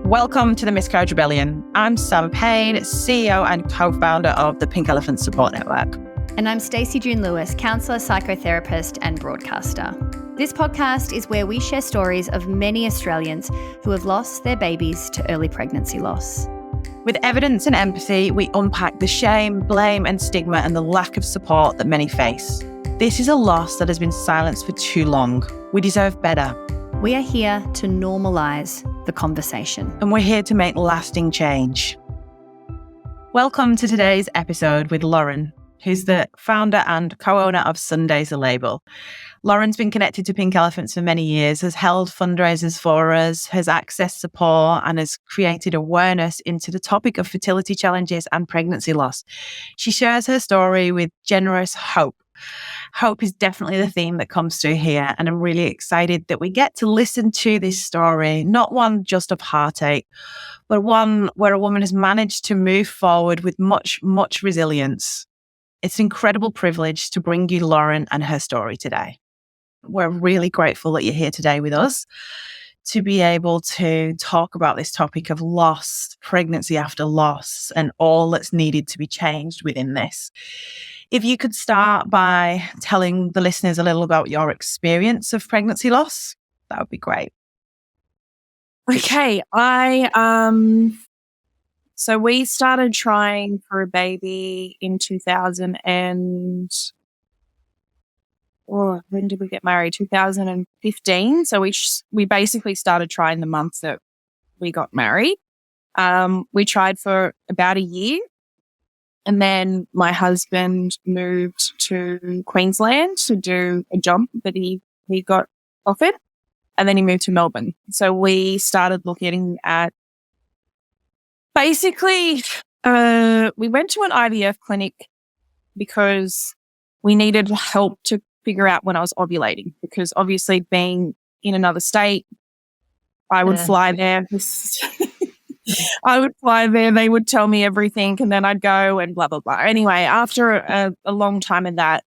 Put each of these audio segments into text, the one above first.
Welcome to the Miscarriage Rebellion. I'm Sam Payne, CEO and co-founder of the Pink Elephant Support Network. And I'm Stacey June-Lewis, counsellor, psychotherapist and broadcaster. This podcast is where we share stories of many Australians who have lost their babies to early pregnancy loss. With evidence and empathy, we unpack the shame, blame and stigma and the lack of support that many face. This is a loss that has been silenced for too long. We deserve better. We are here to normalise the conversation. And we're here to make lasting change. Welcome to today's episode with Lauren, who's the founder and co-owner of Sunday's a Label. Lauren's been connected to Pink Elephants for many years, has held fundraisers for us, has accessed support and has created awareness into the topic of fertility challenges and pregnancy loss. She shares her story with generous hope. Hope is definitely the theme that comes through here, and I'm really excited that we get to listen to this story, not one just of heartache, but one where a woman has managed to move forward with much, much resilience. It's an incredible privilege to bring you Lauren and her story today. We're really grateful that you're here today with us to be able to talk about this topic of loss, pregnancy after loss, and all that's needed to be changed within this. If you could start by telling the listeners a little about your experience of pregnancy loss, that would be great. Okay, so we started trying for a baby in 2000 and when did we get married? 2015. So we basically started trying the month that we got married. We tried for about a year. And then my husband moved to Queensland to do a job that he got offered. And then he moved to Melbourne. So we started looking at basically, we went to an IVF clinic because we needed help to figure out when I was ovulating, because obviously being in another state, I would fly there. I would fly there, they would tell me everything, and then I'd go and blah, blah, blah. Anyway, after a long time in that,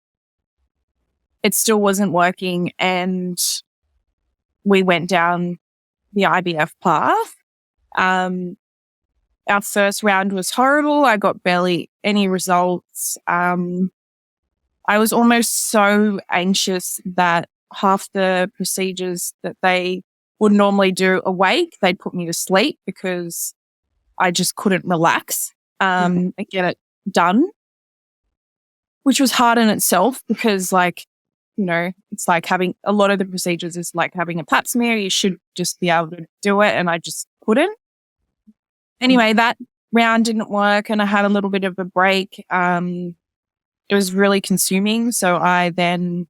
it still wasn't working, and we went down the IVF path. Our first round was horrible. I got barely any results. I was almost so anxious that half the procedures that they would normally do awake, they'd put me to sleep because I just couldn't relax and get it done, which was hard in itself because, like, you know, it's like having a lot of the procedures is like having a pap smear. You should just be able to do it, and I just couldn't. Anyway, that round didn't work and I had a little bit of a break. It was really consuming. So I then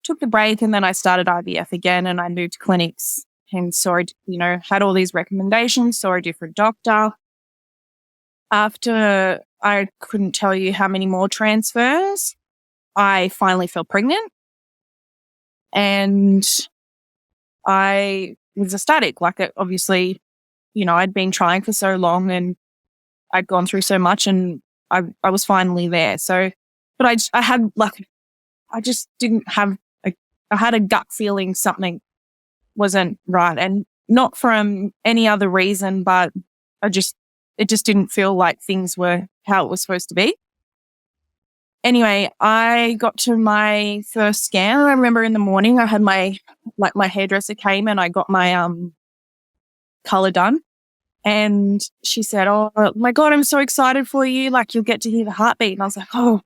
took the break and then I started IVF again, and I moved clinics and saw, you know, had all these recommendations, saw a different doctor. After I couldn't tell you how many more transfers, I finally fell pregnant, and I was ecstatic. Like, obviously, you know, I'd been trying for so long and I'd gone through so much, and I was finally there. So, but I had like, I just didn't have I had a gut feeling something wasn't right, and not from any other reason, but it just didn't feel like things were how it was supposed to be. Anyway, I got to my first scan. I remember in the morning I had my hairdresser came and I got my color done, and she said, "Oh my God, I'm so excited for you. Like, you'll get to hear the heartbeat." And I was like, "Oh,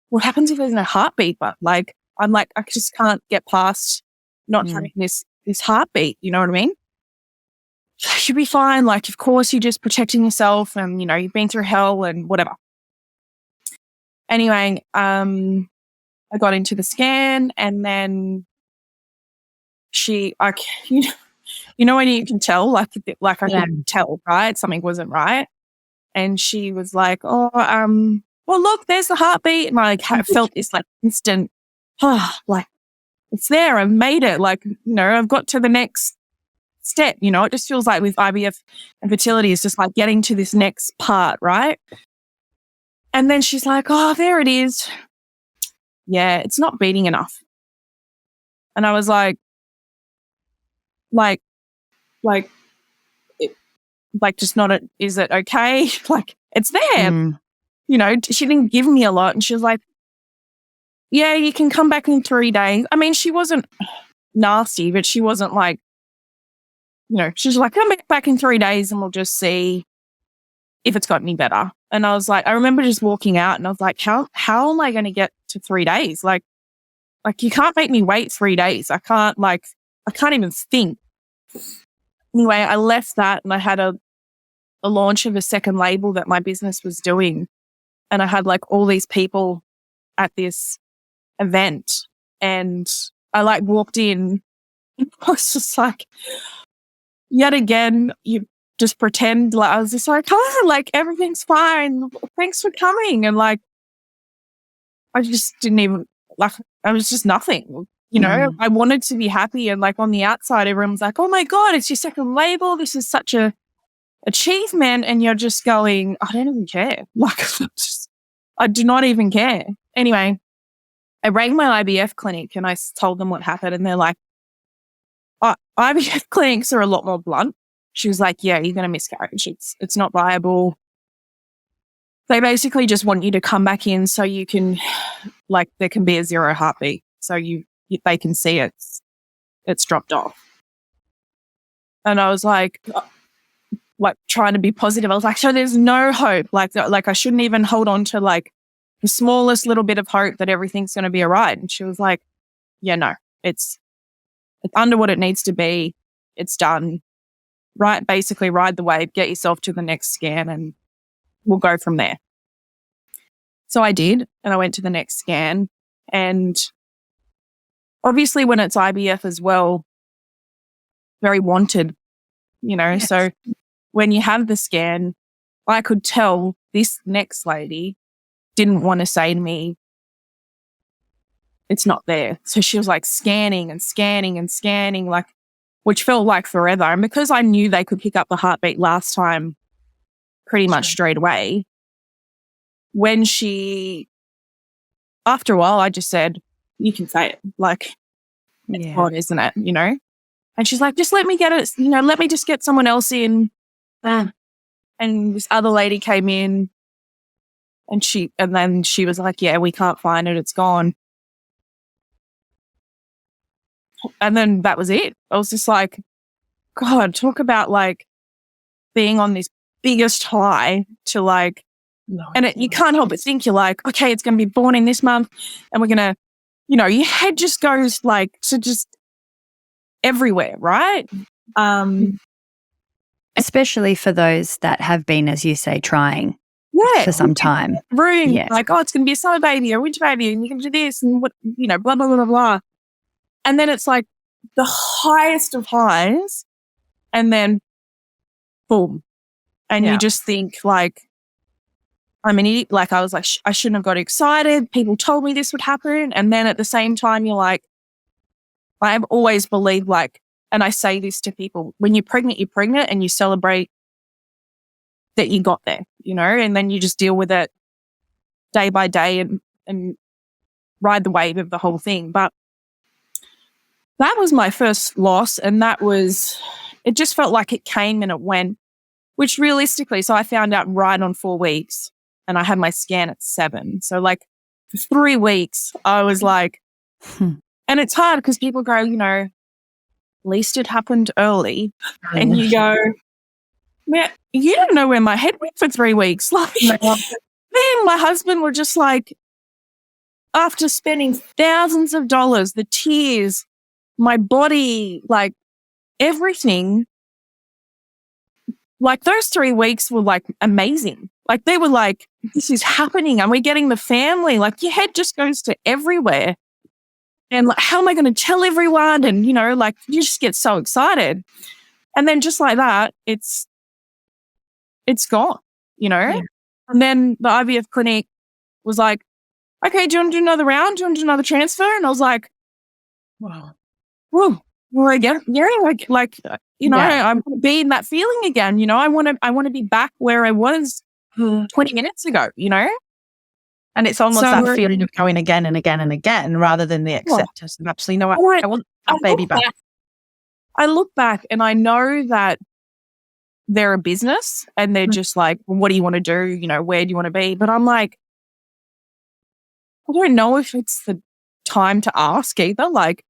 what happens if there's no heartbeat?" But like, I'm like, I just can't get past not having this heartbeat. You know what I mean? You'll be fine. Like, of course, you're just protecting yourself, and you know you've been through hell and whatever. Anyway, I got into the scan, and then you know when you can tell, like I could tell, right? Something wasn't right, and she was like, "Oh, well, look, there's the heartbeat," and I felt this like instant. Like, it's there. I've made it. Like, you know, I've got to the next step. You know, it just feels like with IVF and fertility, it's just like getting to this next part, right? And then she's like, "Oh, there it is. Yeah, it's not beating enough." And I was like, like just not, is it okay? Like it's there. Mm. You know, she didn't give me a lot. And she was like, yeah, you can come back in 3 days. I mean, she wasn't nasty, but she wasn't like, you know, she's like, come back in 3 days and we'll just see if it's got any better. And I was like, I remember just walking out and I was like, how am I going to get to 3 days? Like you can't make me wait 3 days. I can't even think. Anyway, I left that and I had a launch of a second label that my business was doing. And I had like all these people at this event and I like walked in and I was just like, yet again, you just pretend like I was just like, oh, like everything's fine. Thanks for coming. And like, I just didn't even like, I was just nothing, you know, I wanted to be happy. And like on the outside, everyone's like, oh my God, it's your second label. This is such a achievement. And you're just going, I don't even care. Like, I do not even care. Anyway, I rang my IVF clinic and I told them what happened. And they're like, oh, IVF clinics are a lot more blunt. She was like, yeah, you're going to miscarriage. It's not viable. They basically just want you to come back in so you can, like, there can be a 0 heartbeat. So they can see it's dropped off. And I was like trying to be positive. I was like, so there's no hope. Like I shouldn't even hold on to like the smallest little bit of hope that everything's going to be all right. And she was like, yeah, no, it's under what it needs to be. It's done. Right. Basically ride the wave, get yourself to the next scan and we'll go from there. So I did. And I went to the next scan and obviously when it's IVF as well, very wanted, you know, yes. So when you have the scan, I could tell this next lady didn't want to say to me, it's not there. So she was like scanning and scanning and scanning, like, which felt like forever. And because I knew they could pick up the heartbeat last time pretty much straight away, after a while, I just said, you can say it. Like, it's on, isn't it? You know? And she's like, just let me get it, you know, let me just get someone else in. And this other lady came in and then she was like, yeah, we can't find it. It's gone. And then that was it. I was just like, God, talk about like being on this biggest high to like, you can't help but think you're like, okay, it's going to be born in this month and we're going to, you know, your head just goes like to just everywhere, right? Especially for those that have been, as you say, trying for some time. Like, oh, it's going to be a summer baby or a winter baby and you can do this and what, you know, blah, blah, blah, blah, blah. And then it's like the highest of highs and then boom. And you just think like, I'm an idiot. Like I was like, I shouldn't have got excited. People told me this would happen. And then at the same time, you're like, I've always believed like, and I say this to people, when you're pregnant and you celebrate that you got there, you know, and then you just deal with it day by day and ride the wave of the whole thing. But that was my first loss. And it just felt like it came and it went, which realistically, so I found out right on 4 weeks and I had my scan at 7. So like for 3 weeks, I was like, and it's hard because people go, you know, at least it happened early. And you go, man, you don't know where my head went for 3 weeks. Like, me and my husband were just like, after spending thousands of dollars, the tears, my body, like everything, like those 3 weeks were like amazing. Like they were like, this is happening and we're getting the family. Like your head just goes to everywhere. And like, how am I going to tell everyone? And, you know, like you just get so excited. And then just like that, it's gone, you know? Yeah. And then the IVF clinic was like, okay, do you want to do another round? Do you want to do another transfer? And I was like, wow. Whoa. Well, I get, like, you know, I want to be in that feeling again. You know, I want to be back where I was 20 minutes ago, you know? And it's almost that feeling of going again and again and again rather than the acceptance of absolutely no, I want that baby back. I look back and I know that they're a business and they're just like, well, what do you want to do? You know, where do you want to be? But I'm like, I don't know if it's the time to ask either. Like,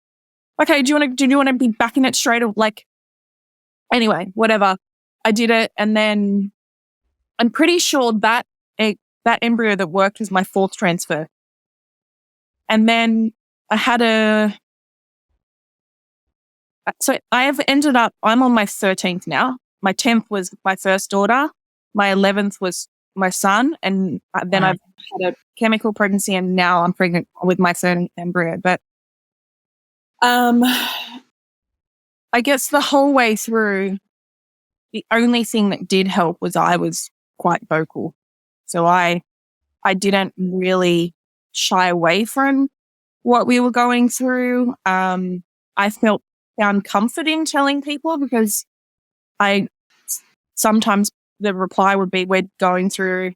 okay, do you want to be back in it straight away? Like, anyway, whatever. I did it. And then I'm pretty sure that that embryo that worked was my 4th transfer. And then I had so I have ended up, I'm on my 13th now. My 10th was my first daughter. My 11th was my son. And then I've had a chemical pregnancy and now I'm pregnant with my 3rd embryo. But I guess the whole way through, the only thing that did help was I was quite vocal. So I didn't really shy away from what we were going through. I found comfort in telling people because sometimes the reply would be, we're going through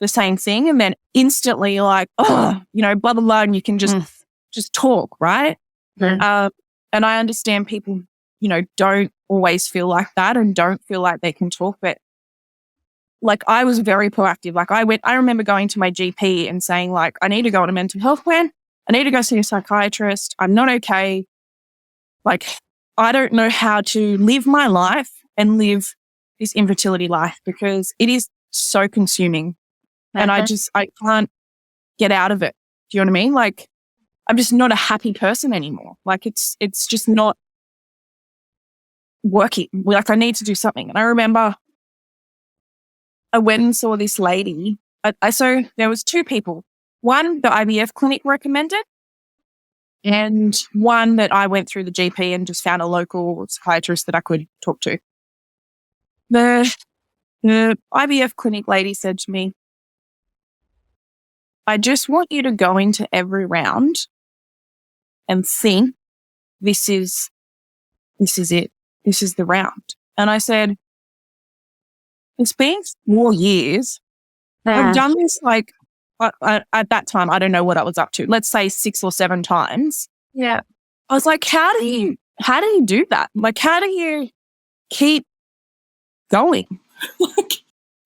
the same thing. And then instantly you're like, oh, you know, blah, blah, blah. And you can just talk, right? And I understand people, you know, don't always feel like that and don't feel like they can talk. But like, I was very proactive. Like I remember going to my GP and saying like, I need to go on a mental health plan. I need to go see a psychiatrist. I'm not okay. Like, I don't know how to live my life and live this infertility life because it is so consuming and I can't get out of it. Do you know what I mean? Like, I'm just not a happy person anymore. Like, it's just not working. Like, I need to do something. And I remember I went and saw this lady. So there was 2 people. One, the IVF clinic recommended, and one that I went through the GP and just found a local psychiatrist that I could talk to. The IVF clinic lady said to me, I just want you to go into every round and think, this is it. This is the round. And I said, it's been 4 years. I've done this like, at that time, I don't know what I was up to. Let's say 6 or 7 times. Yeah. I was like, how do you do that? Like, how do you keep going?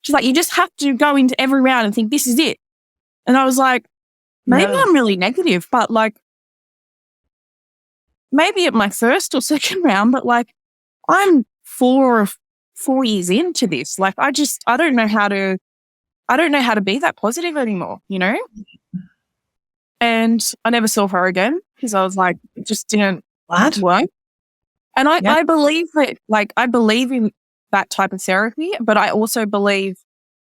She's like, you just have to go into every round and think, this is it. And I was like, maybe I'm really negative, but like, maybe at my 1st or 2nd round, but like, I'm 4 years into this. Like, I don't know how to be that positive anymore, you know? And I never saw her again because I was like, it just didn't work. And I believe that, like, I believe in that type of therapy, but I also believe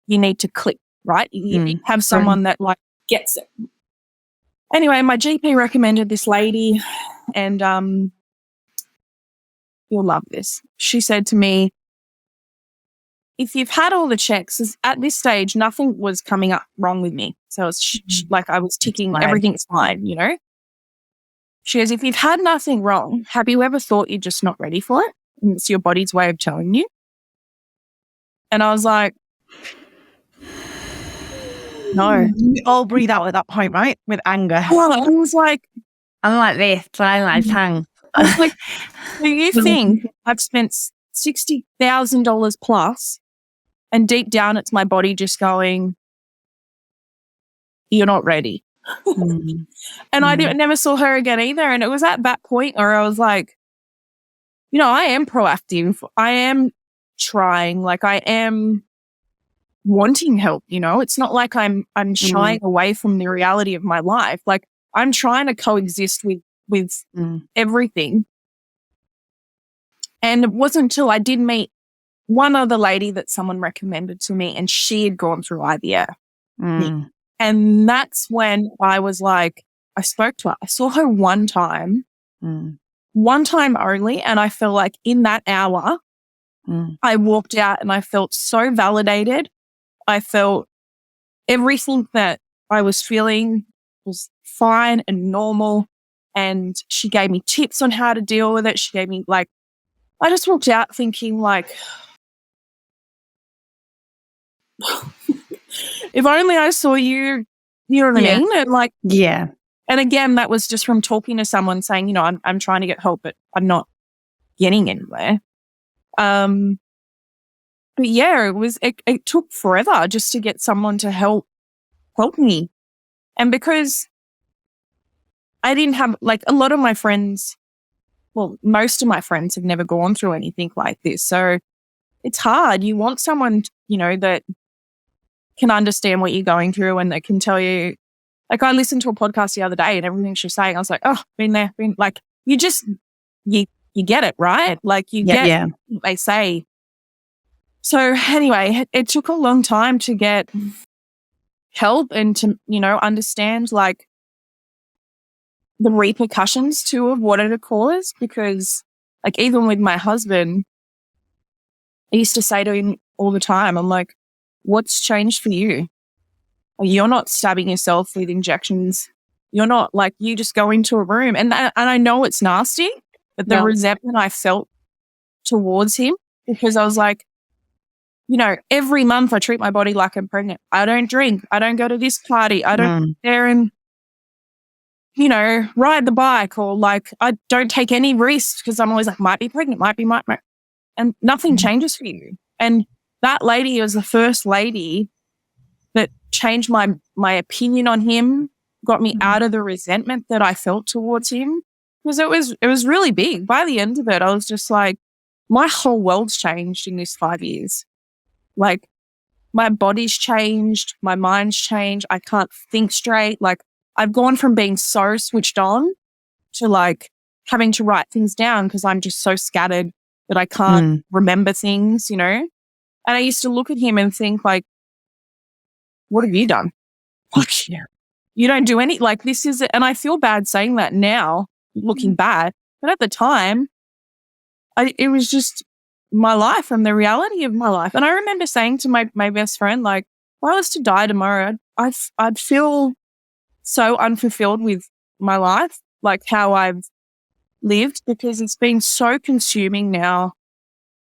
you need to click, right? You have someone that like gets it. Anyway, my GP recommended this lady and you'll love this. She said to me, if you've had all the checks, at this stage, nothing was coming up wrong with me. So it's like I was ticking, everything's fine, you know? She goes, if you've had nothing wrong, have you ever thought you're just not ready for it? And it's your body's way of telling you. And I was like, no. We all breathe out at that point, right? With anger. Well, I was like, I'm like this, trying my tongue. I was like, do you think I've spent $60,000 plus and deep down it's my body just going, you're not ready. And I never saw her again either. And it was at that point where I was like, you know, I am proactive. I am trying. Like, I am wanting help, you know? It's not like I'm shying away from the reality of my life. Like, I'm trying to coexist with everything. And it wasn't until I did meet one other lady that someone recommended to me, and she had gone through IVF. And that's when I was like, I spoke to her. I saw her one time only. And I felt like in that hour, I walked out and I felt so validated. I felt everything that I was feeling was fine and normal. And she gave me tips on how to deal with it. She gave me like, I just walked out thinking like, if only I saw you, you know what I mean? And like, and again, that was just from talking to someone saying, you know, I'm trying to get help, but I'm not getting anywhere. yeah, it took forever just to get someone to help me. And because I didn't have, like, a lot of my friends, well, most of my friends have never gone through anything like this. So it's hard. You want someone, that can understand what you're going through and that can tell you. Like, I listened to a podcast the other day and everything she was saying, I was like, oh, been there, like, you just, you get it, right? Like, you get what they say. So anyway, it took a long time to get help and to, understand, like, the repercussions too of what it had caused, because, like, even with my husband, I used to say to him all the time, I'm like, what's changed for you? You're not stabbing yourself with injections. You're not, like, you just go into a room. And I know it's nasty, but the resentment I felt towards him, because I was like, every month I treat my body like I'm pregnant. I don't drink. I don't go to this party. I don't sit there and, ride the bike, or, like, I don't take any risks because I'm always like, might be pregnant, might be. And nothing changes for you. And that lady was the first lady that changed my opinion on him, got me out of the resentment that I felt towards him, because it was really big. By the end of it, I was just like, my whole world's changed in this 5 years. Like, my body's changed, my mind's changed. I can't think straight. Like, I've gone from being so switched on to, like, having to write things down because I'm just so scattered that I can't remember things, And I used to look at him and think, like, what have you done? Like, you don't do any, like, this is it. And I feel bad saying that now, looking back. But at the time, it was just my life and the reality of my life. And I remember saying to my best friend, like, if I was to die tomorrow, I'd feel so unfulfilled with my life, like how I've lived, because it's been so consuming now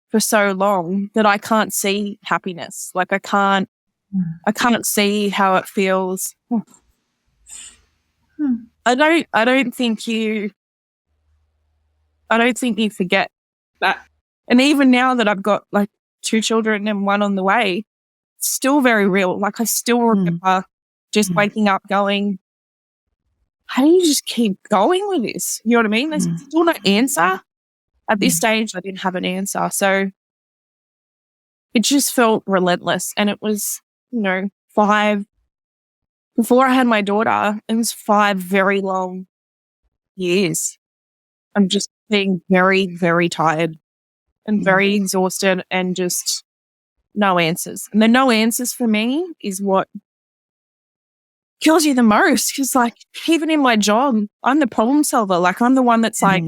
for so long that I can't see happiness. Like, I can't see how it feels. I don't think you forget that. And even now that I've got, like, 2 children and 1 on the way, it's still very real. Like, I still remember just waking up going, how do you just keep going with this? You know what I mean? There's still no answer. At this stage, I didn't have an answer. So it just felt relentless. And it was, 5, before I had my daughter, it was 5 very long years. I'm just being very, very tired and very exhausted and just no answers. And the no answers for me is what kills you the most. Because, like, even in my job, I'm the problem solver. Like, I'm the one that's like,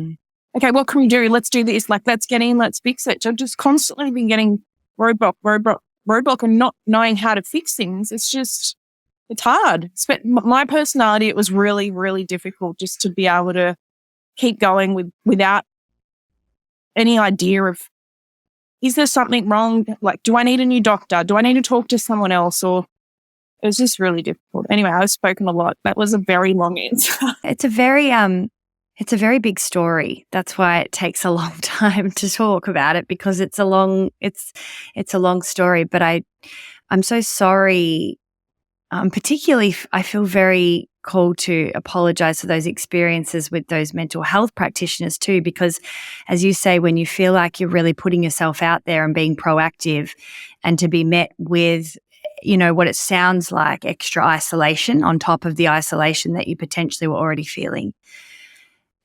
okay, what can we do? Let's do this. Like, let's get in, let's fix it. I've just constantly been getting roadblock and not knowing how to fix things. It's hard. My personality, it was really, really difficult just to be able to keep going without any idea of, is there something wrong? Like, do I need a new doctor? Do I need to talk to someone else? Or it was just really difficult. Anyway, I've spoken a lot. That was a very long answer. It's a very big story. That's why it takes a long time to talk about it, because it's a long story. But I'm so sorry. Particularly, I feel very called to apologize for those experiences with those mental health practitioners too, because, as you say, when you feel like you're really putting yourself out there and being proactive, and to be met with, what it sounds like extra isolation on top of the isolation that you potentially were already feeling.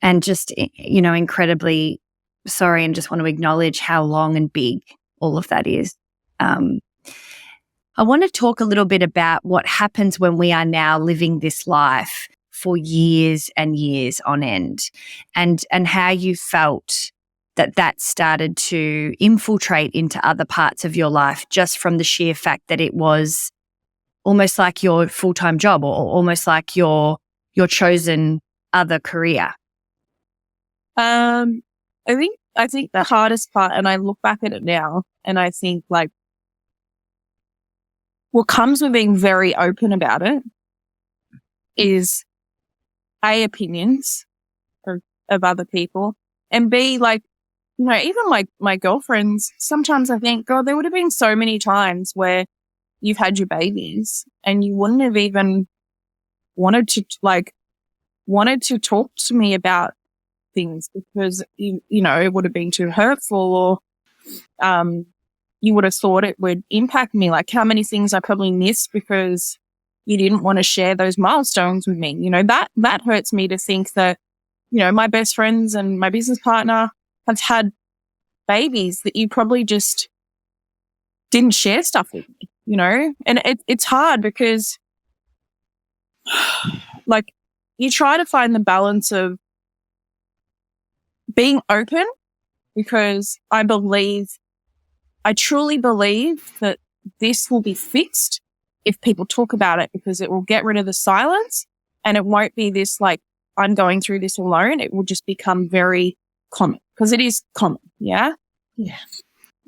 And just, incredibly sorry, and just want to acknowledge how long and big all of that is. I want to talk a little bit about what happens when we are now living this life for years and years on end, and how you felt that started to infiltrate into other parts of your life, just from the sheer fact that it was almost like your full-time job, or almost like your chosen other career. I think the hardest part, and I look back at it now, and I think, like, what comes with being very open about it is A, opinions of other people, and B, like, even like my girlfriends, sometimes I think, God, there would have been so many times where you've had your babies and you wouldn't have even wanted to talk to me about things because, it would have been too hurtful or you would have thought it would impact me. Like how many things I probably missed because you didn't want to share those milestones with me. That hurts me to think that, my best friends and my business partner have had babies that you probably just didn't share stuff with me, and it's hard because like you try to find the balance of being open because I truly believe that this will be fixed if people talk about it because it will get rid of the silence and it won't be this like I'm going through this alone. It will just become very common because it is common. Yeah. Yeah.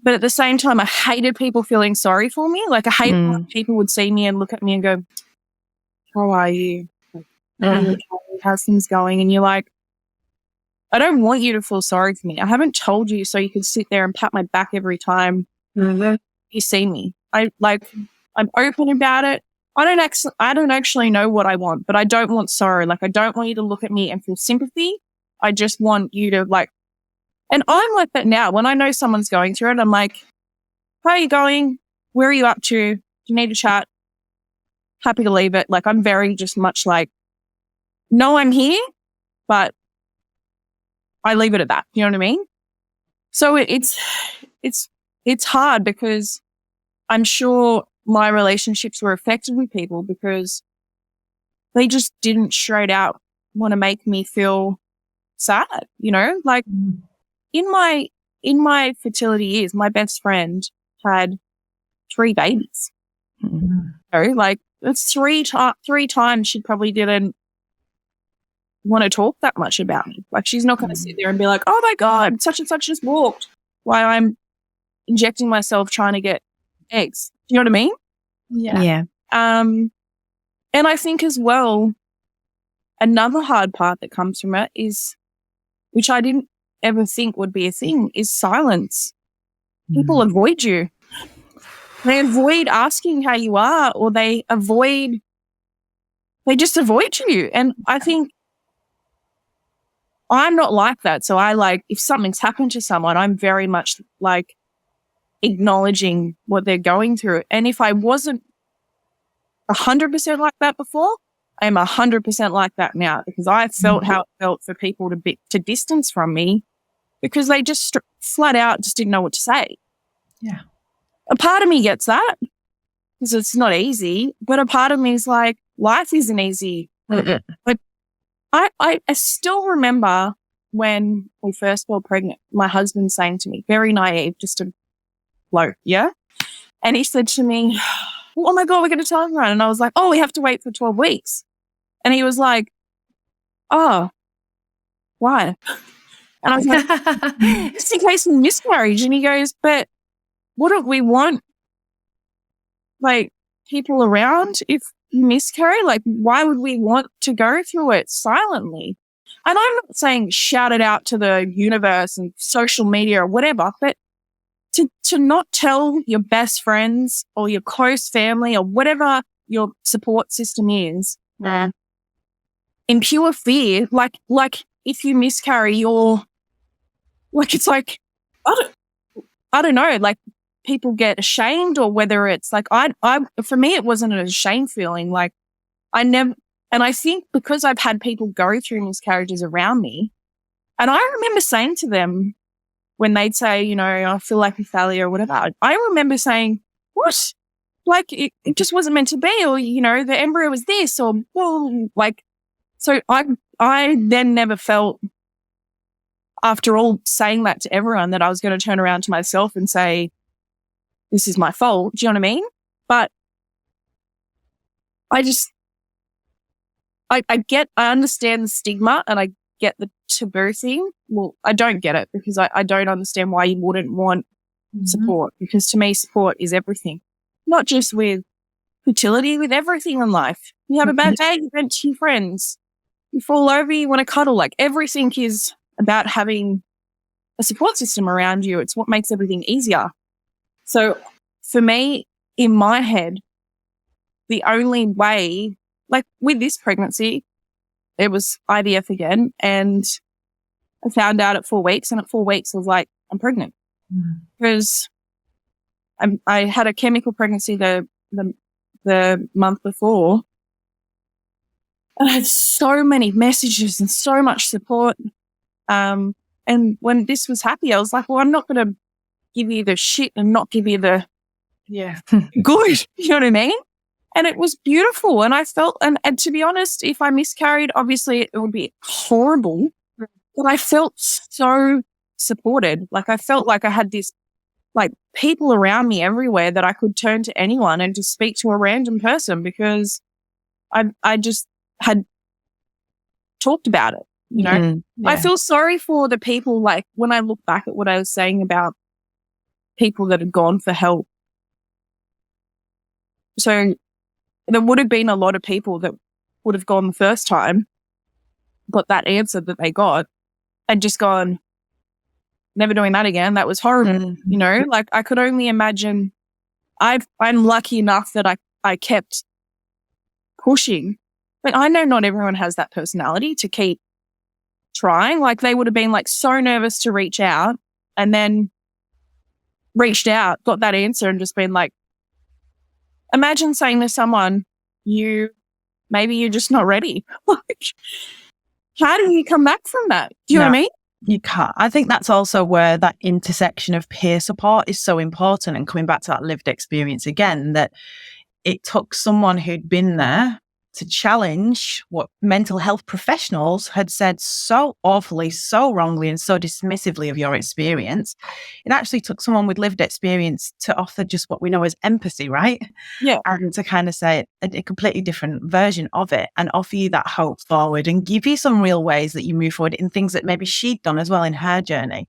But at the same time, I hated people feeling sorry for me. Like I hate when people would see me and look at me and go, how are you? Like, how's things going? And you're like, I don't want you to feel sorry for me. I haven't told you so you can sit there and pat my back every time you see me. I'm open about it. I don't actually know what I want, but I don't want sorrow. Like I don't want you to look at me and feel sympathy. I just want you to like, and I'm like that now. When I know someone's going through it, I'm like, how are you going? Where are you up to? Do you need to chat? Happy to leave it. Like I'm very just much like, no, I'm here, but I leave it at that. You know what I mean? So it's hard because I'm sure my relationships were affected with people because they just didn't straight out want to make me feel sad, like in my fertility years, my best friend had 3 babies. Like that's three times she probably didn't want to talk that much about me. Like she's not going to sit there and be like, oh my God, such and such just walked while I'm injecting myself trying to get eggs. Do you know what I mean? Yeah. And I think as well, another hard part that comes from it is, which I didn't ever think would be a thing, is silence. People avoid you. They avoid asking how you are, or they just avoid you. And I think I'm not like that. So if something's happened to someone, I'm very much like acknowledging what they're going through. And if I wasn't 100% like that before, I'm 100% like that now because I felt how it felt for people to distance from me because they just flat out just didn't know what to say. Yeah. A part of me gets that because it's not easy, but a part of me is like, life isn't easy. Like I still remember when we first fell pregnant, my husband saying to me, very naive, just a bloke, yeah? And he said to me, oh my God, we're going to tell everyone. And I was like, oh, we have to wait for 12 weeks. And he was like, oh, why? And I was like, just in case of miscarriage. And he goes, but wouldn't we want like people around if you miscarry? Like, why would we want to go through it silently? And I'm not saying shout it out to the universe and social media or whatever, but to not tell your best friends or your close family or whatever your support system is, in pure fear, like if you miscarry, you're like, it's like, I don't know, like people get ashamed or whether it's like, for me, it wasn't a shame feeling. Like and I think because I've had people go through miscarriages around me, and I remember saying to them when they'd say, I feel like a failure or whatever, I remember saying, what? Like it just wasn't meant to be, or, the embryo was this, or, well, like, so I then never felt, after all saying that to everyone, that I was going to turn around to myself and say, this is my fault. Do you know what I mean? But I understand the stigma and I get the taboo thing. Well, I don't get it because I don't understand why you wouldn't want support, because to me, support is everything, not just with fertility, with everything in life. You have a bad day, you vent to your friends. You fall over, you want to cuddle. Like everything is about having a support system around you. It's what makes everything easier. So for me, in my head, the only way, like with this pregnancy, it was IVF again, and I found out at 4 weeks, and at 4 weeks I was like, I'm pregnant. Because I had a chemical pregnancy the month before. And I had so many messages and so much support. And when this was happy, I was like, well, I'm not going to give you the shit and not give you the good. You know what I mean? And it was beautiful. And I felt, and to be honest, if I miscarried, obviously it would be horrible. But I felt so supported. Like I felt like I had this, like people around me everywhere that I could turn to anyone and just speak to a random person, because I just had talked about it, you know. I feel sorry for the people, like when I look back at what I was saying about people that had gone for help. So there would have been a lot of people that would have gone the first time, got that answer that they got, and just gone, never doing that again. That was horrible. You know, like I could only imagine. I'm lucky enough that I kept pushing, but I know not everyone has that personality to keep trying. Like they would have been like so nervous to reach out, and then reached out, got that answer, and just been like, imagine saying to someone, maybe you're just not ready. Like, how do you come back from that? Do you know what I mean? You can't. I think that's also where that intersection of peer support is so important. And coming back to that lived experience again, that it took someone who'd been there to challenge what mental health professionals had said so awfully, so wrongly, and so dismissively of your experience. It actually took someone with lived experience to offer just what we know as empathy, right? Yeah. And to kind of say a completely different version of it and offer you that hope forward and give you some real ways that you move forward in things that maybe she'd done as well in her journey.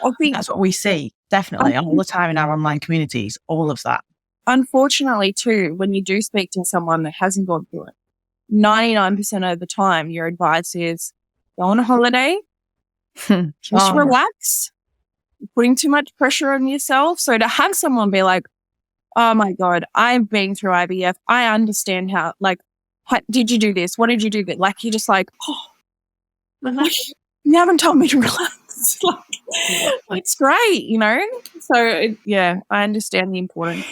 I think that's what we see, definitely, all the time in our online communities, all of that. Unfortunately, too, when you do speak to someone that hasn't gone through it, 99% of the time, your advice is go on a holiday, just relax, you're putting too much pressure on yourself. So to have someone be like, oh my God, I've been through IVF. I understand how, like, did you do this? What did you do? Like, you're just like, like, you haven't told me to relax. Like, it's great, you know? So, I understand the importance.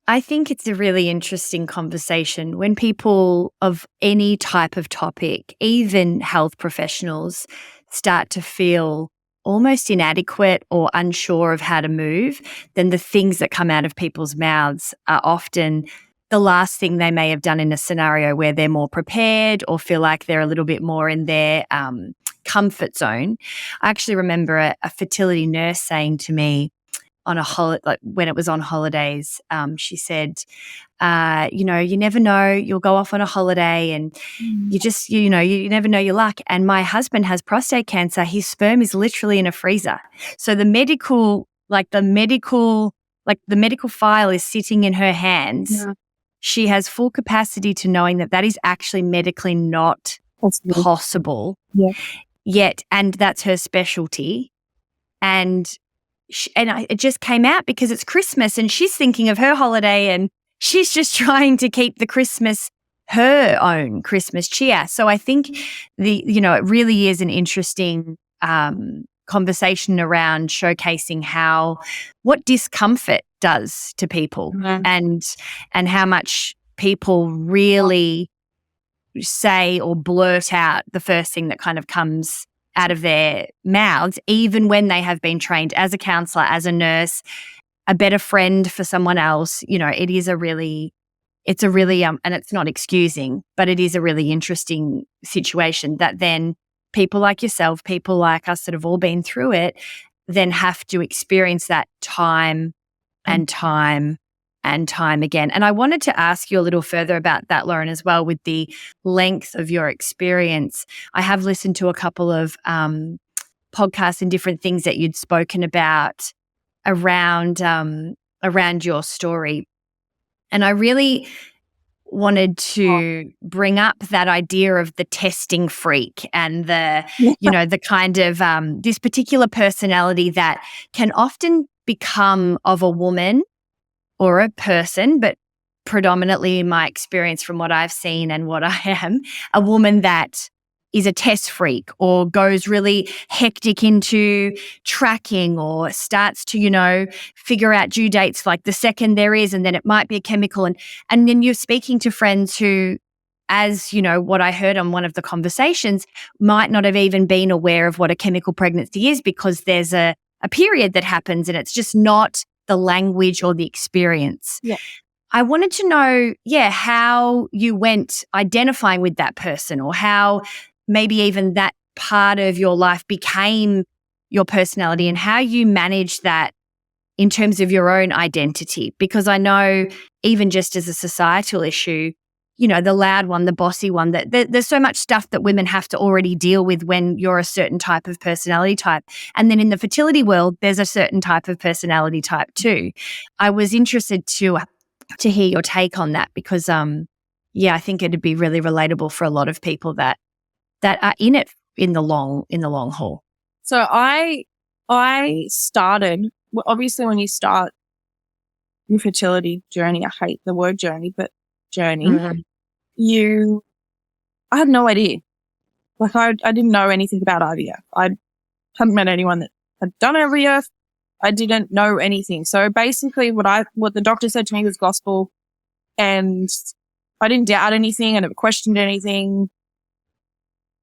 I think it's a really interesting conversation when people of any type of topic, even health professionals, start to feel almost inadequate or unsure of how to move. Then the things that come out of people's mouths are often the last thing they may have done in a scenario where they're more prepared or feel like they're a little bit more in their comfort zone. I actually remember a fertility nurse saying to me, on a holiday, like when it was on holidays, she said, you never know, you'll go off on a holiday and you just, you never know your luck. And my husband has prostate cancer. His sperm is literally in a freezer. So the medical file is sitting in her hands. Yeah. She has full capacity to knowing that is actually medically not possible yet. And that's her specialty. And it just came out because it's Christmas and she's thinking of her holiday and she's just trying to keep her own Christmas cheer. So I think it really is an interesting conversation around showcasing what discomfort does to people and how much people really say or blurt out the first thing that kind of comes out of their mouths, even when they have been trained as a counsellor, as a nurse, a better friend for someone else. It's a really, and it's not excusing, but it is a really interesting situation that then people like yourself, people like us that have all been through it, then have to experience that time and time and time again. And I wanted to ask you a little further about that, Lauren, as well, with the length of your experience. I have listened to a couple of podcasts and different things that you'd spoken about around your story. And I really wanted to bring up that idea of the testing freak and the kind of this particular personality that can often become of a woman or a person, but predominantly in my experience from what I've seen and what I am, a woman that is a test freak or goes really hectic into tracking or starts to, figure out due dates like the second there is, and then it might be a chemical. And then you're speaking to friends who, as what I heard on one of the conversations, might not have even been aware of what a chemical pregnancy is because there's a period that happens and it's just not the language or the experience. Yeah. I wanted to know, how you went identifying with that person or how maybe even that part of your life became your personality and how you managed that in terms of your own identity. Because I know even just as a societal issue, the loud one, the bossy one, that there's so much stuff that women have to already deal with when you're a certain type of personality type. And then in the fertility world, there's a certain type of personality type too. I was interested to hear your take on that because, I think it'd be really relatable for a lot of people that are in it in the long haul. So I started, obviously when you start your fertility journey, I hate the word journey, but journey, I had no idea. Like I didn't know anything about IVF. I hadn't met anyone that had done IVF. I didn't know anything. So basically what the doctor said to me was gospel, and I didn't doubt anything. I never questioned anything.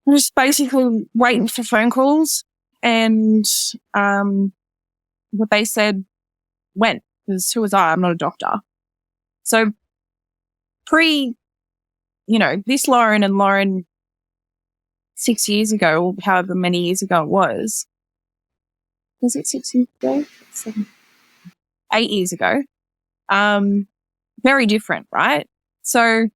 I was just basically waiting for phone calls and what they said went, because who was I? I'm not a doctor. So this Lauren and Lauren 6 years ago, or however many years ago it was it 6 years ago? 8 years ago. Very different, right? So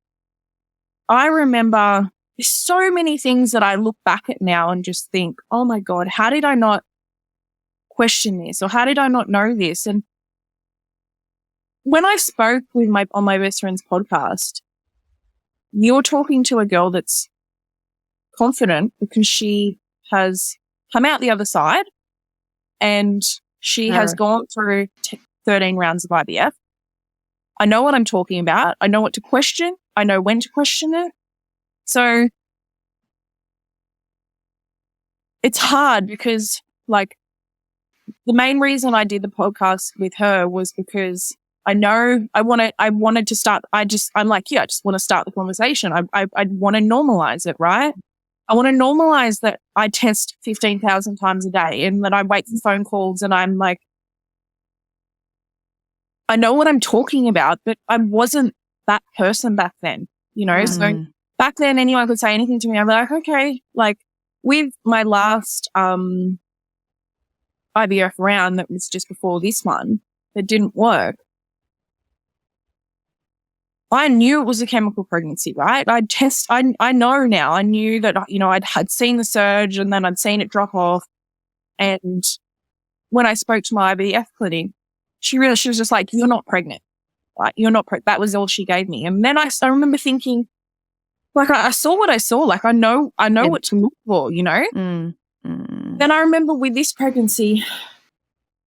I remember there's so many things that I look back at now and just think, oh my God, how did I not question this? Or how did I not know this? And when I spoke on my best friend's podcast, you're talking to a girl that's confident because she has come out the other side and she has gone through 13 rounds of IVF. I know what I'm talking about. I know what to question. I know when to question it. So it's hard because the main reason I did the podcast with her was because I know I wanted to start. I just want to start the conversation. I want to normalize it, right? I want to normalize that I test 15,000 times a day and that I wait for phone calls and I'm like, I know what I'm talking about, but I wasn't that person back then, So back then anyone could say anything to me. I'm like, okay, with my last IVF round that was just before this one that didn't work, I knew it was a chemical pregnancy, right? I know now. I knew that, I'd seen the surge and then I'd seen it drop off. And when I spoke to my IVF clinic, she was just like, you're not pregnant. You're not pregnant. That was all she gave me. And then I remember thinking, I saw what I saw. I know what to look for, Then I remember with this pregnancy,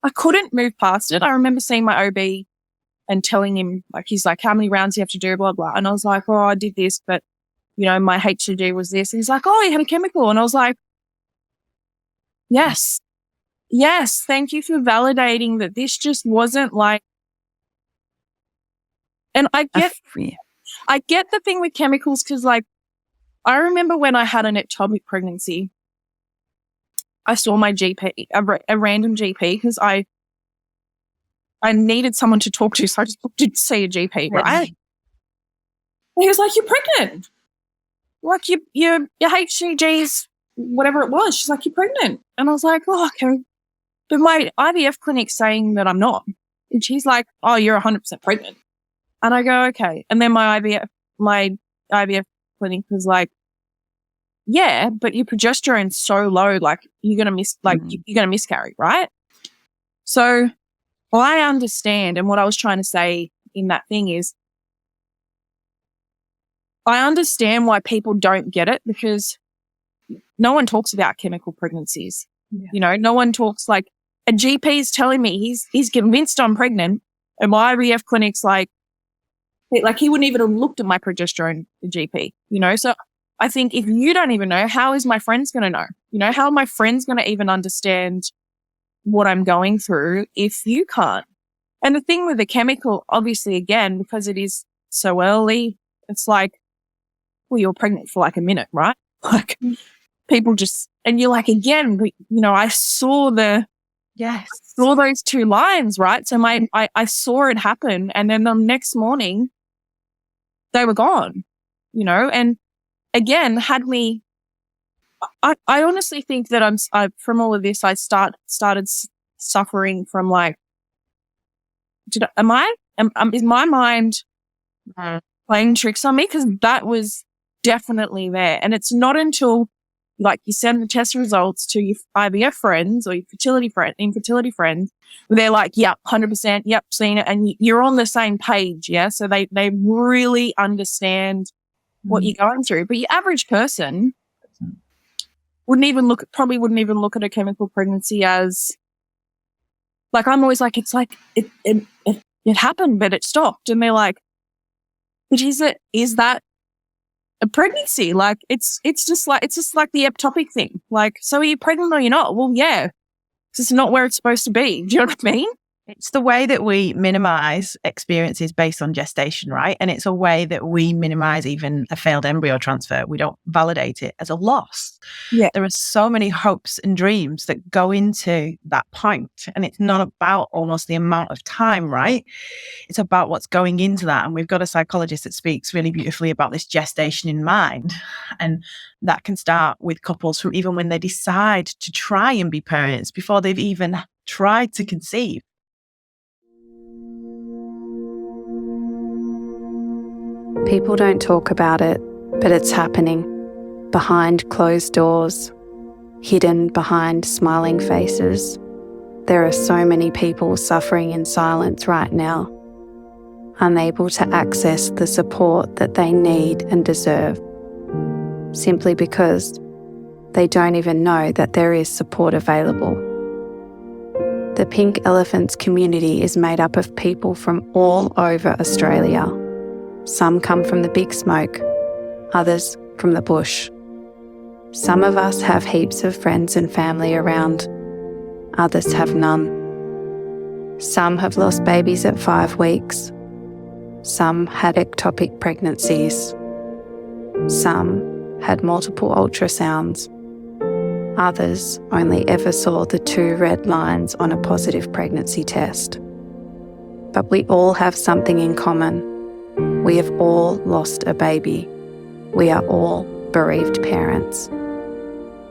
I couldn't move past it. I remember seeing my OB and telling him, he's like, how many rounds do you have to do, blah, blah. And I was like, oh, I did this, but, my HCG was this. And he's like, oh, you had a chemical. And I was like, yes, thank you for validating that this just wasn't and I get the thing with chemicals because, I remember when I had an ectopic pregnancy, I saw my GP, a random GP, because I needed someone to talk to, so I just booked to see a GP, right? And he was like, you're pregnant. Your HCG's whatever it was. She's like, you're pregnant. And I was like, oh, okay. But my IVF clinic's saying that I'm not. And she's like, oh, you're 100% pregnant. And I go, okay. And then my IVF clinic was like, yeah, but your progesterone's so low, you're going to miscarry, right? So I understand. And what I was trying to say in that thing is I understand why people don't get it, because no one talks about chemical pregnancies. Yeah. You know, no one talks, like, a GP is telling me he's convinced I'm pregnant, and my IVF clinic's like he wouldn't even have looked at my progesterone, the GP, you know? So I think if you don't even know, how is my friends going to know? You know, how are my friends going to even understand what I'm going through if you can't? And the thing with the chemical, obviously, again, because it is so early, it's like, well, you're pregnant for like a minute, right? Like, people just, and you're like, again, you know, I saw those two lines, right? So I saw it happen, and then the next morning they were gone, you know? And again, I honestly think that from all of this, I started suffering from, like, is my mind playing tricks on me? Because that was definitely there. And it's not until, like, you send the test results to your IVF friends or your infertility friends, where they're like, yep, 100%, yep, seen it. And you're on the same page. Yeah. So they really understand what you're going through. But your average person wouldn't even look at a chemical pregnancy as, like, I'm always like, it's like, it happened, but it stopped. And they're like, but is that a pregnancy? Like, it's just like the ectopic thing. Like, so are you pregnant or you're not? Well, yeah. This is not where it's supposed to be. Do you know what I mean? It's the way that we minimize experiences based on gestation, right? And it's a way that we minimize even a failed embryo transfer. We don't validate it as a loss. Yeah. There are so many hopes and dreams that go into that point. And it's not about almost the amount of time, right? It's about what's going into that. And we've got a psychologist that speaks really beautifully about this gestation in mind. And that can start with couples from even when they decide to try and be parents before they've even tried to conceive. People don't talk about it, but it's happening. Behind closed doors, hidden behind smiling faces. There are so many people suffering in silence right now, unable to access the support that they need and deserve, simply because they don't even know that there is support available. The Pink Elephants community is made up of people from all over Australia. Some come from the big smoke, others from the bush. Some of us have heaps of friends and family around, others have none. Some have lost babies at 5 weeks. Some had ectopic pregnancies. Some had multiple ultrasounds. Others only ever saw the 2 red lines on a positive pregnancy test. But we all have something in common. We have all lost a baby. We are all bereaved parents.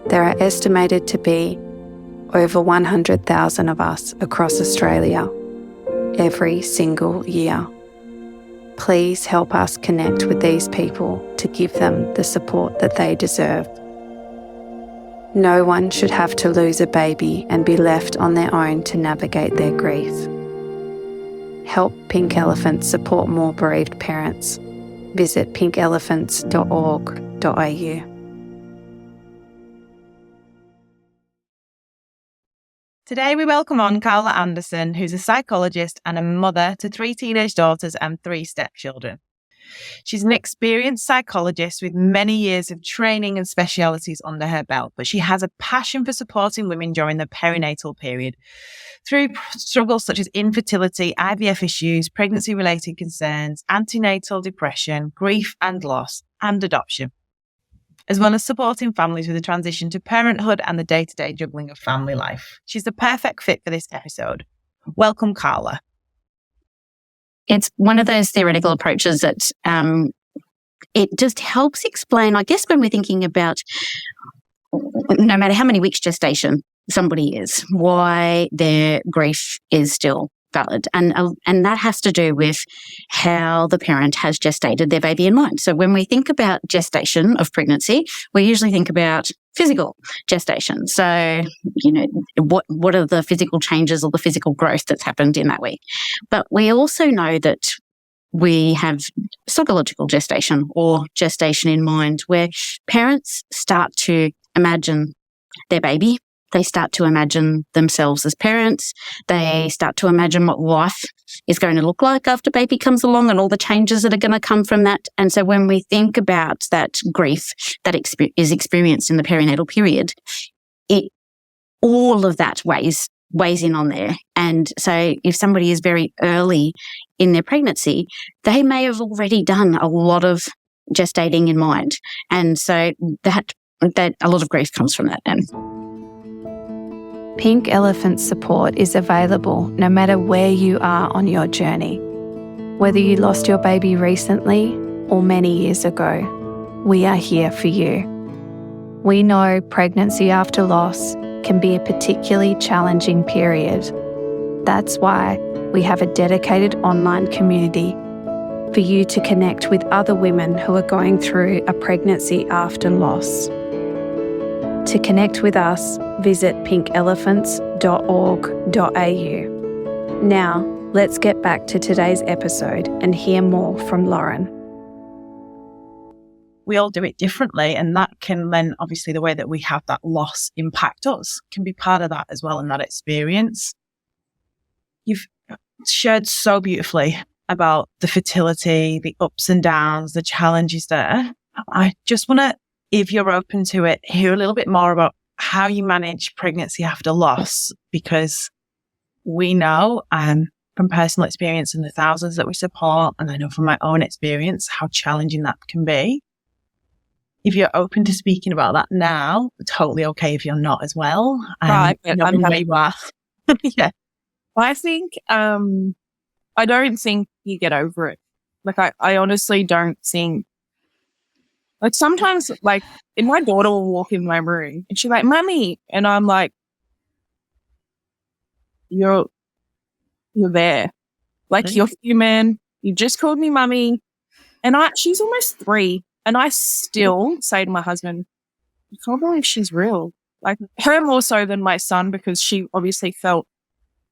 There are estimated to be over 100,000 of us across Australia every single year. Please help us connect with these people to give them the support that they deserve. No one should have to lose a baby and be left on their own to navigate their grief. Help Pink Elephants support more bereaved parents. Visit pinkelephants.org.au. Today we welcome on Carla Anderson, who's a psychologist and a mother to 3 teenage daughters and 3 stepchildren. She's an experienced psychologist with many years of training and specialities under her belt, but she has a passion for supporting women during the perinatal period through struggles such as infertility, IVF issues, pregnancy-related concerns, antenatal depression, grief and loss, and adoption, as well as supporting families with the transition to parenthood and the day-to-day juggling of family life. She's the perfect fit for this episode. Welcome, Carla. It's one of those theoretical approaches that it just helps explain, I guess, when we're thinking about no matter how many weeks gestation somebody is, why their grief is still valid. And that has to do with how the parent has gestated their baby in mind. So when we think about gestation of pregnancy, we usually think about physical gestation. So, what are the physical changes or the physical growth that's happened in that week? But we also know that we have psychological gestation or gestation in mind, where parents start to imagine their baby. They start to imagine themselves as parents. They start to imagine what life is going to look like after baby comes along and all the changes that are going to come from that. And so when we think about that grief that is experienced in the perinatal period, all of that weighs in on there. And so if somebody is very early in their pregnancy, they may have already done a lot of gestating in mind. And so that a lot of grief comes from that then. Pink Elephant support is available no matter where you are on your journey. Whether you lost your baby recently or many years ago, we are here for you. We know pregnancy after loss can be a particularly challenging period. That's why we have a dedicated online community for you to connect with other women who are going through a pregnancy after loss. To connect with us, visit pinkelephants.org.au. Now, let's get back to today's episode and hear more from Lauren. We all do it differently, and that can then, obviously, the way that we have that loss impact us can be part of that as well, in that experience. You've shared so beautifully about the fertility, the ups and downs, the challenges there. I just want to, if you're open to it, hear a little bit more about how you manage pregnancy after loss, because we know from personal experience and the thousands that we support, and I know from my own experience how challenging that can be. If you're open to speaking about that now, totally okay if you're not as well. Right. I'm where you are. Yeah. I think, I don't think you get over it. Like, I honestly don't think, like, sometimes, like, my daughter will walk in my room and she's like, "Mummy," and I'm like, you're there. Like, you're human. You just called me mummy. And she's almost 3. And I still say to my husband, I can't believe she's real. Like, her more so than my son, because she obviously felt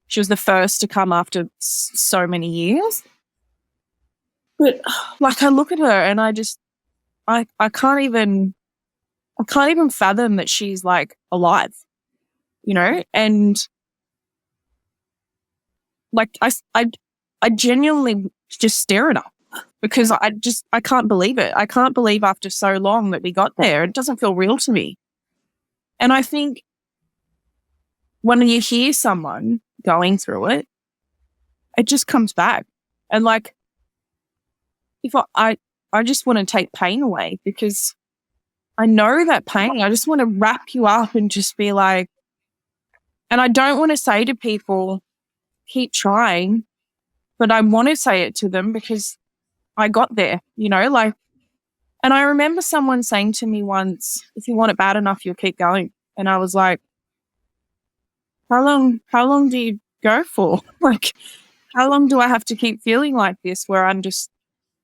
she was the first to come after so many years. But, like, I look at her and I can't even fathom that she's, like, alive, you know? And, like, I genuinely just stare at her because I can't believe it. I can't believe after so long that we got there. It doesn't feel real to me. And I think when you hear someone going through it, it just comes back. And, like, if I just want to take pain away, because I know that pain. I just want to wrap you up and just be like, and I don't want to say to people, keep trying, but I want to say it to them because I got there, you know, like, and I remember someone saying to me once, "If you want it bad enough, you'll keep going." And I was like, how long do you go for? Like, how long do I have to keep feeling like this where I'm just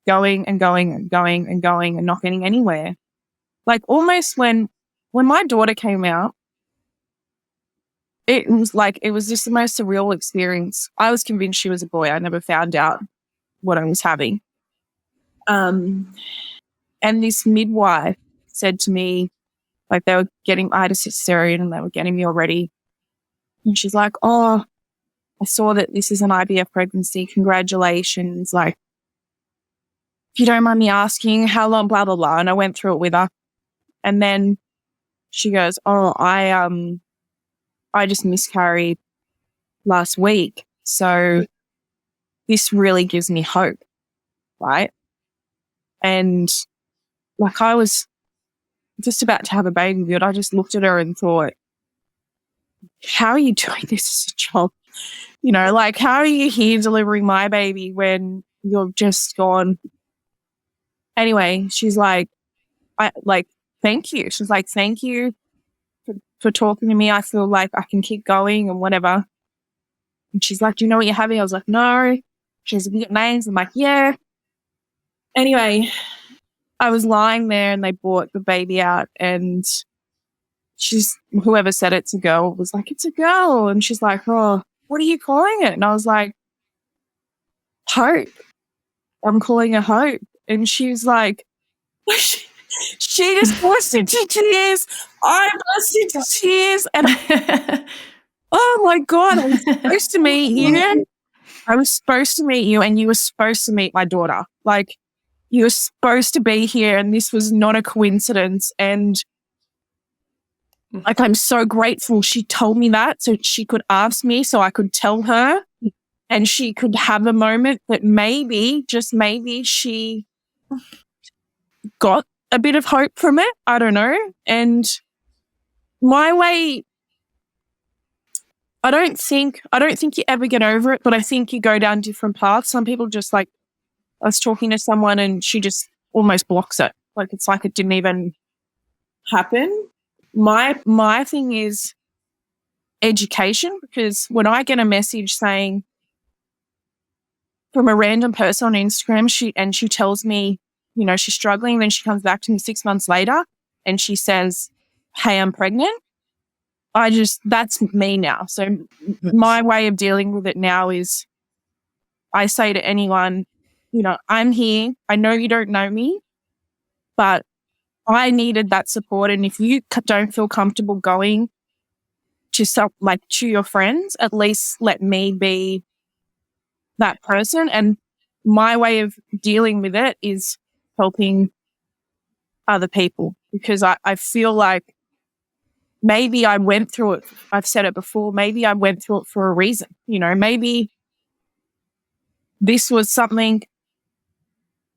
going and going and going and going and not getting anywhere? Like, almost when my daughter came out, it was just the most surreal experience. I was convinced she was a boy. I never found out what I was having. And this midwife said to me, like, I had a cesarean and they were getting me all ready. And she's like, "Oh, I saw that this is an IVF pregnancy. Congratulations. Like, if you don't mind me asking, how long, blah, blah, blah." And I went through it with her. And then she goes, "Oh, I just miscarried last week. So this really gives me hope." Right. And, like, I was just about to have a baby, but I just looked at her and thought, how are you doing this as a job? You know, like, how are you here delivering my baby when you're just gone? Anyway, she's like, thank you. She's like, "Thank you for talking to me. I feel like I can keep going and whatever." And she's like, "Do you know what you're having?" I was like, "No." She's like, "You got names?" I'm like, "Yeah." Anyway, I was lying there and they brought the baby out, and whoever said it's a girl was like, "It's a girl." And she's like, "Oh, what are you calling it?" And I was like, "Hope." I'm calling her Hope. And she was like, she just burst into tears. I burst into tears. And oh my God, I was supposed to meet you. I was supposed to meet you and you were supposed to meet my daughter. Like, you were supposed to be here and this was not a coincidence. And like, I'm so grateful she told me that so she could ask me so I could tell her and she could have a moment that maybe, just maybe, she got a bit of hope from it. I don't know. And my way, I don't think you ever get over it, but I think you go down different paths. Some people just like, I was talking to someone and she just almost blocks it. Like, it's like it didn't even happen. My thing is education, because when I get a message saying from a random person on Instagram, she tells me, you know, she's struggling, then she comes back to me 6 months later and she says, hey, I'm pregnant. That's me now. So my way of dealing with it now is I say to anyone, you know, I'm here. I know you don't know me, but I needed that support. And if you don't feel comfortable going to to your friends, at least let me be that person. And my way of dealing with it is helping other people, because I feel like maybe I went through it. I've said it before. Maybe I went through it for a reason. You know, maybe this was something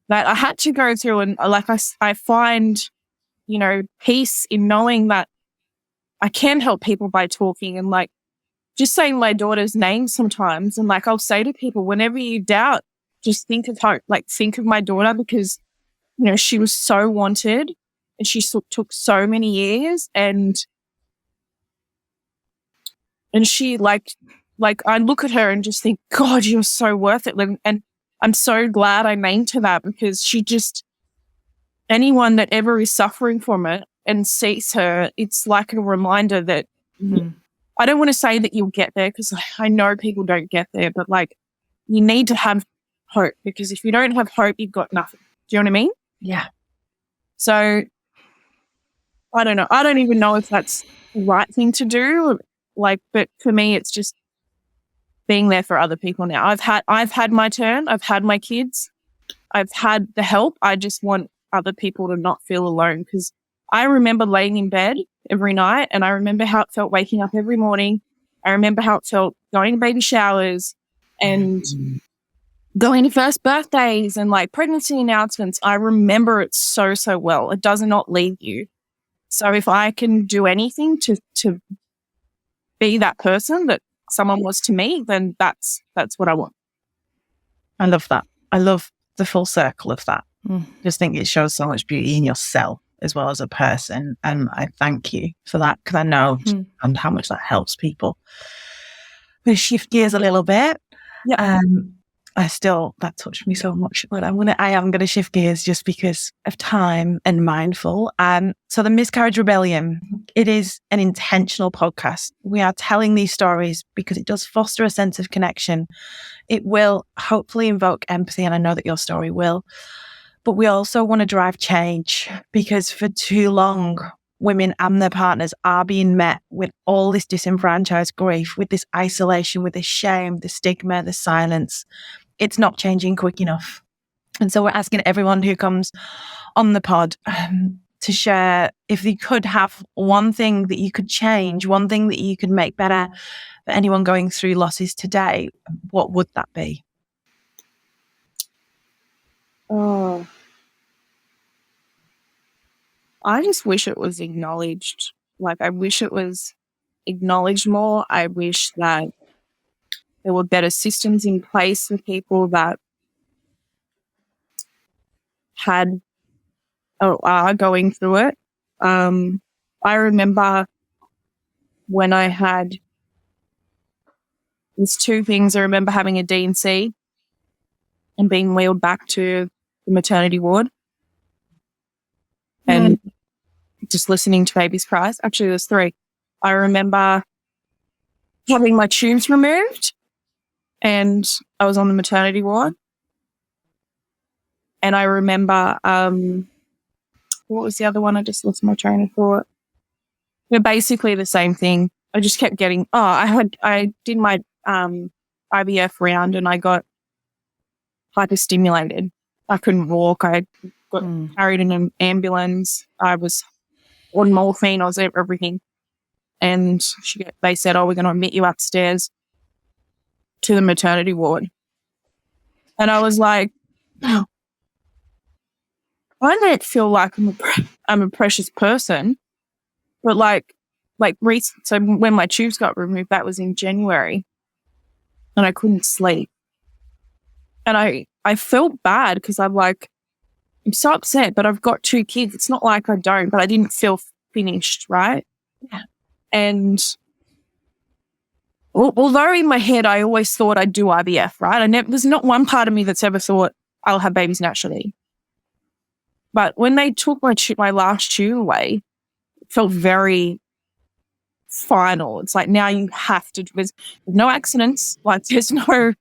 that I had to go through. And like, I find, you know, peace in knowing that I can help people by talking and like just saying my daughter's name sometimes. And like, I'll say to people, whenever you doubt, just think of Hope, like think of my daughter, because, you know, she was so wanted and she took so many years and she like I look at her and just think, God, you're so worth it. And I'm so glad I named her that, because she just, anyone that ever is suffering from it and sees her, it's like a reminder that I don't want to say that you'll get there, because I know people don't get there, but like, you need to have hope, because if you don't have hope, you've got nothing. Do you know what I mean? Yeah. So I don't know. I don't even know if that's the right thing to do. Like, but for me, it's just being there for other people now. I've had my turn. I've had my kids. I've had the help. I just want other people to not feel alone, because I remember laying in bed every night and I remember how it felt waking up every morning. I remember how it felt going to baby showers and going to first birthdays and like pregnancy announcements. I remember it so well. It does not leave you. So if I can do anything to be that person that someone was to me, then that's what I want. I love that. I love the full circle of that. Just think it shows so much beauty in yourself as well as a person. And I thank you for that, because I know and how much that helps people. We shift gears a little bit. Yeah. That touched me so much, but I am gonna shift gears just because of time and mindful. So the Miscarriage Rebellion, it is an intentional podcast. We are telling these stories because it does foster a sense of connection. It will hopefully invoke empathy, and I know that your story will. But we also want to drive change, because for too long, women and their partners are being met with all this disenfranchised grief, with this isolation, with this shame, the stigma, the silence. It's not changing quick enough. And so we're asking everyone who comes on the pod to share, if you could have one thing that you could change, one thing that you could make better for anyone going through losses today, what would that be? Oh, I just wish it was acknowledged. Like, I wish it was acknowledged more. I wish that there were better systems in place for people that had or are going through it. I remember when I had, there's two things. I remember having a D&C and being wheeled back to the maternity ward and just listening to babies cry. Actually, there's three. I remember having my tubes removed and I was on the maternity ward. And I remember, what was the other one? I just lost my train of thought. They're basically the same thing. I just kept getting, I did my IVF round and I got hyperstimulated. I couldn't walk. I got carried in an ambulance. I was on morphine. I was everything. And they said, we're going to admit you upstairs to the maternity ward. And I was like, I don't feel like I'm a precious person. But so when my tubes got removed, that was in January, and I couldn't sleep. And I felt bad because I'm so upset, but I've got 2 kids. It's not like I don't, but I didn't feel finished, right? Yeah. And although in my head I always thought I'd do IVF, right? There's not one part of me that's ever thought I'll have babies naturally. But when they took my last tube away, it felt very final. It's like, now you have to, there's no accidents. There's no,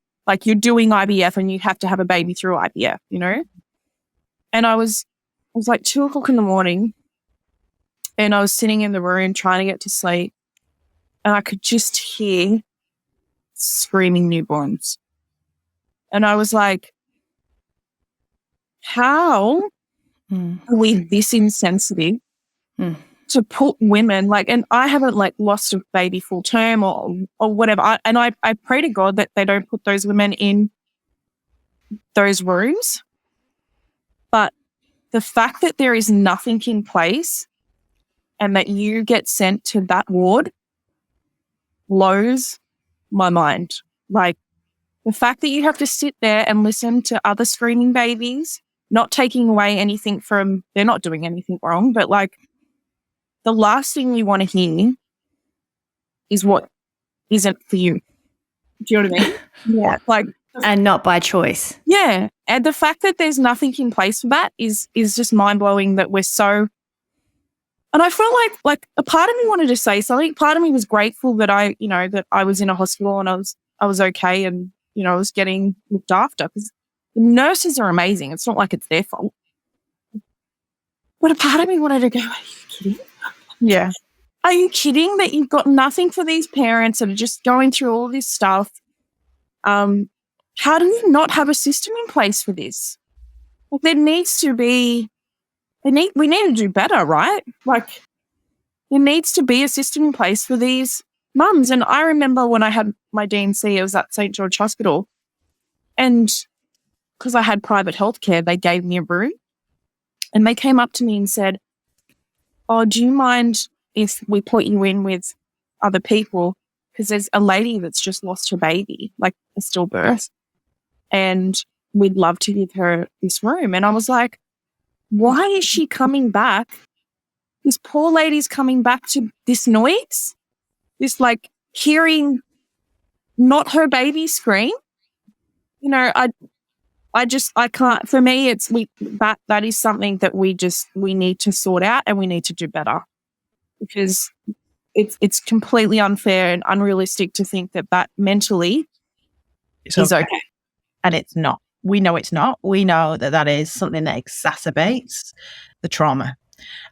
you're doing IVF and you have to have a baby through IVF, And it was 2:00 in the morning and I was sitting in the room trying to get to sleep and I could just hear screaming newborns. And I was like, how are we this insensitive to put women and I haven't lost a baby full term or whatever. I pray to God that they don't put those women in those rooms. But the fact that there is nothing in place and that you get sent to that ward blows my mind. The fact that you have to sit there and listen to other screaming babies, not taking away anything they're not doing anything wrong, but the last thing you want to hear is what isn't for you. Do you know what I mean? Yeah. And not by choice. Yeah. And the fact that there's nothing in place for that is just mind-blowing that we're so... And I felt like a part of me wanted to say something. Part of me was grateful that that I was in a hospital and I was okay and, I was getting looked after because the nurses are amazing. It's not like it's their fault. But a part of me wanted to go, are you kidding? Yeah. Are you kidding that you've got nothing for these parents that are just going through all this stuff? How do you not have a system in place for this? There needs to be, we need to do better, right? There needs to be a system in place for these mums. And I remember when I had my D&C, it was at St. George Hospital. And because I had private healthcare, they gave me a room. And they came up to me and said, do you mind if we put you in with other people? Because there's a lady that's just lost her baby, a stillbirth, and we'd love to give her this room. And I was like, why is she coming back? This poor lady's coming back to this noise, this hearing not her baby scream. I can't, for me, that is something that we need to sort out and we need to do better because it's completely unfair and unrealistic to think that mentally is okay. And it's not. We know it's not. We know that is something that exacerbates the trauma.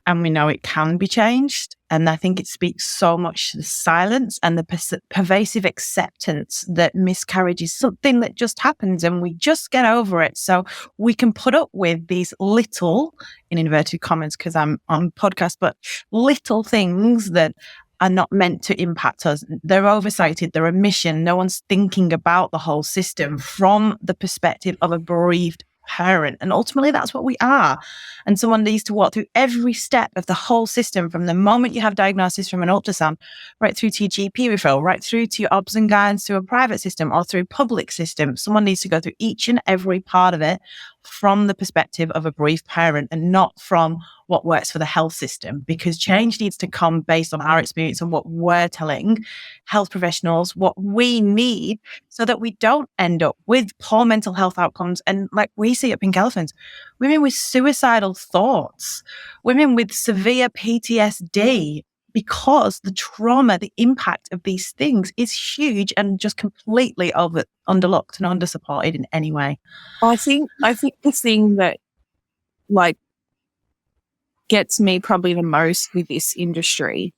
And we know it can be changed. And I think it speaks so much to the silence and the pervasive acceptance that miscarriage is something that just happens and we just get over it. So we can put up with these little, in inverted commas, because I'm on podcast, but little things that are not meant to impact us. They're oversighted, they're a mission. No one's thinking about the whole system from the perspective of a bereaved parent. And ultimately that's what we are. And someone needs to walk through every step of the whole system from the moment you have diagnosis from an ultrasound right through to your GP referral, right through to your obs and gyns through a private system or through public system. Someone needs to go through each and every part of it from the perspective of a bereaved parent and not from what works for the health system, because change needs to come based on our experience and what we're telling health professionals, what we need so that we don't end up with poor mental health outcomes. And like we see at Pink Elephants, women with suicidal thoughts, women with severe PTSD, because the trauma, the impact of these things is huge and just completely underlooked and undersupported in any way. I think the thing that like gets me probably the most with this industry,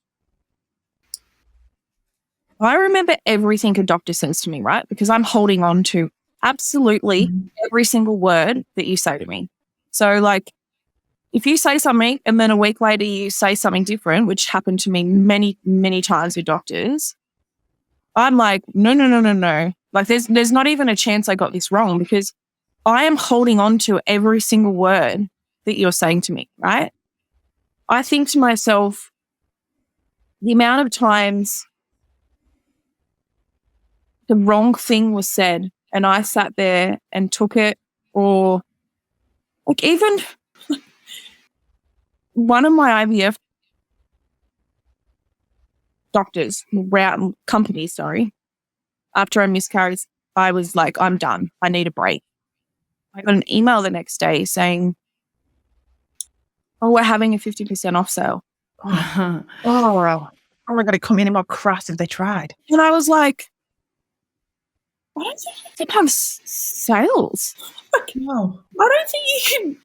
I remember everything a doctor says to me, right? Because I'm holding on to absolutely every single word that you say to me. So like, if you say something and then a week later you say something different, which happened to me many, many times with doctors, I'm like, no. Like there's not even a chance I got this wrong, because I am holding on to every single word that you're saying to me, right? I think to myself, the amount of times the wrong thing was said and I sat there and took it, or like even one of my IVF companies, after I miscarried, I was like, I'm done. I need a break. I got an email the next day saying, oh, we're having a 50% off sale. Oh my God, it couldn't be any more crass if they tried. And I was like, I don't think you can have sales. No. I don't think you can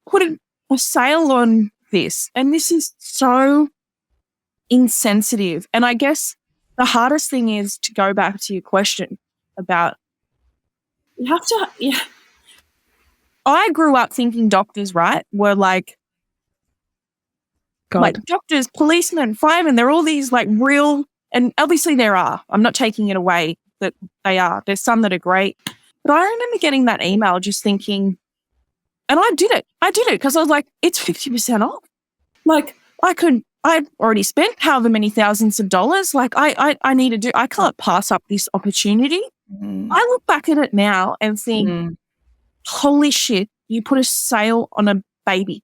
put a sale on this. And this is so insensitive. And I guess the hardest thing is to go back to your question about, you have to, yeah. I grew up thinking doctors, right, were like doctors, policemen, firemen, they're all these like real, and obviously there are. I'm not taking it away that they are. There's some that are great. But I remember getting that email just thinking, and I did it because I was like, it's 50% off. Like I've already spent however many thousands of dollars. Like I can't pass up this opportunity. I look back at it now and think, holy shit, you put a sale on a baby.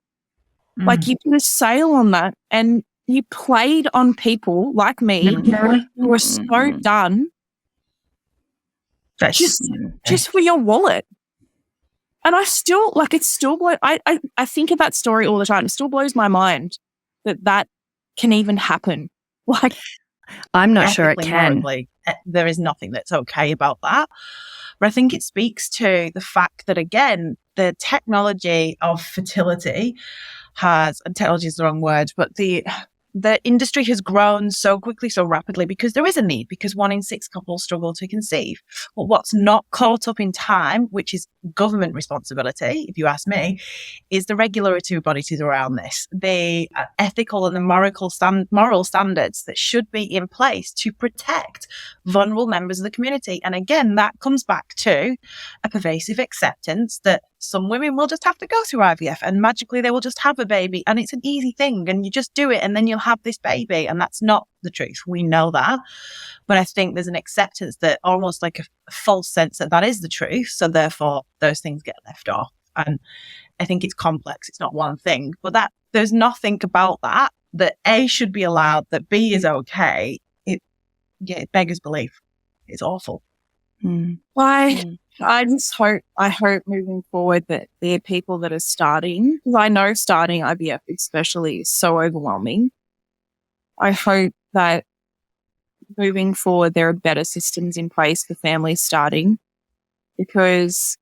Like you put a sale on that and you played on people like me who were so done just for your wallet. And I still, like, it's still, I think of that story all the time. It still blows my mind that can even happen. Like, I'm not sure it can. Morally, there is nothing that's okay about that. But I think it speaks to the fact that, again, the technology of fertility and technology is the wrong word, but the industry has grown so quickly, so rapidly, because there is a need, because 1 in 6 couples struggle to conceive. But what's not caught up in time, which is government responsibility, if you ask me, is the regulatory bodies around this, the ethical and the moral standards that should be in place to protect vulnerable members of the community. And again, that comes back to a pervasive acceptance that some women will just have to go through IVF and magically they will just have a baby and it's an easy thing and you just do it and then you'll have this baby. And that's not the truth. We know that. But I think there's an acceptance that almost like a false sense that is the truth. So therefore those things get left off. And I think it's complex. It's not one thing, but that there's nothing about that A should be allowed, that B is okay. It beggars belief. It's awful. I just hope moving forward that there are people that are starting, because I know starting IVF especially is so overwhelming. I hope that moving forward there are better systems in place for families starting, because